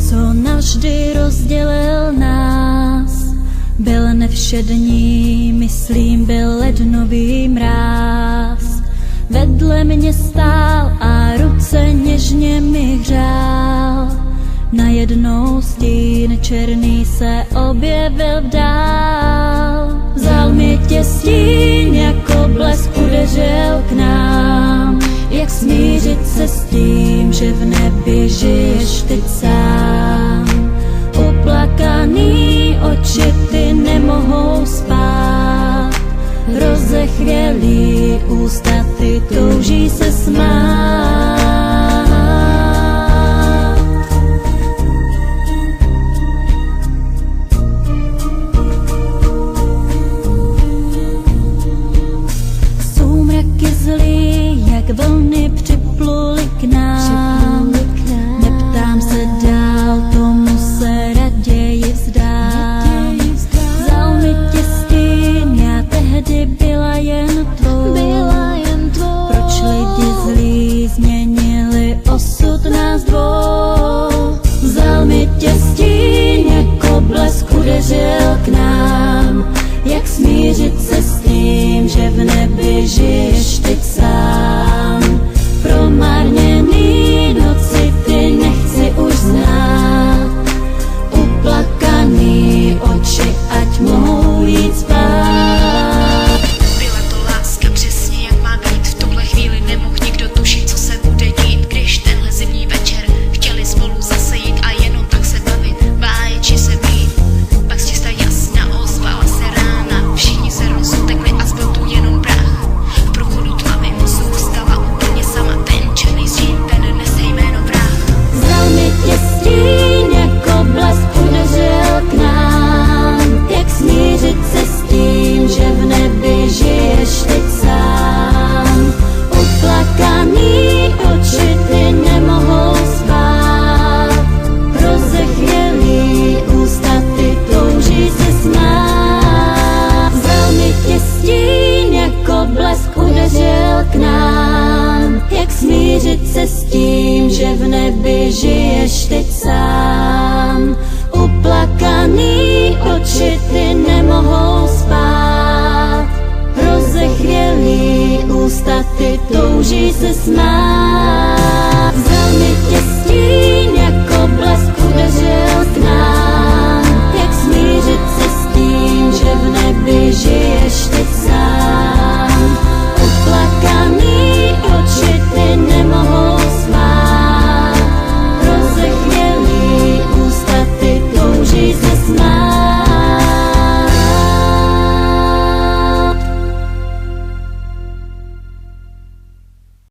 co navždy rozdělil nás. Byl nevšední, myslím, byl lednový mráz. Vedle mě stál a ruce něžně mi hřál. Najednou stín černý se objevil v dál. Vzal mi tě stín, jako blesk udeřil k nám. Jak smířit se s tím, že v nebi žiješ teď sám. Uplakaný oči ty nemohou spát. Rozechvělý ústa ty touží se smát. Soumraky zlý, jak vlny připluli k nám. Neptám se dál, tomu se raději vzdám. Vzal mi tě stín, já tehdy byla jen tvou. Proč lidi zlí změnili osud nás dvou? Vzal mi tě stín, jako blesk udeřil k nám. Jak smířit se s tím, že v nebi žiješ teď sám. Promarněný noci ty nechci už znát. Uplakaný oči, ať mohou jít spát. Byla to láska přesně jak má být. V tuhle chvíli nemohl nikdo tušit, co se bude dít. Když tenhle zimní večer chtěli spolu zase jít a jenom tak se bavit, báječi se být. Pak z těsta jasna ozvala se rána. Všichni se rozutekli a zbyl tu jenom prach. V průchodu tmavým zůstala úplně sama. Ten černý stín, ten nese jméno vrah. Vzal mi tě stín, jako blesk udeřil k nám. Jak smířit se s tím, že v nebi žiješ teď sám. Uplakaný oči ty nemohou spát. Rozechvělý ústa ty touží se smát. Vzal mi tě stín, jako blesk udeřil k nám. Jak smířit se s tím, že v nebi žiješ teď sám. Uplakaný oči ty nemohou spát. Rozechvělý ústa ty touží se smát. Vzal mi tě stín, jako blesk udeřil k nám. Jak smířit se s tím, že v nebi žiješ teď sám.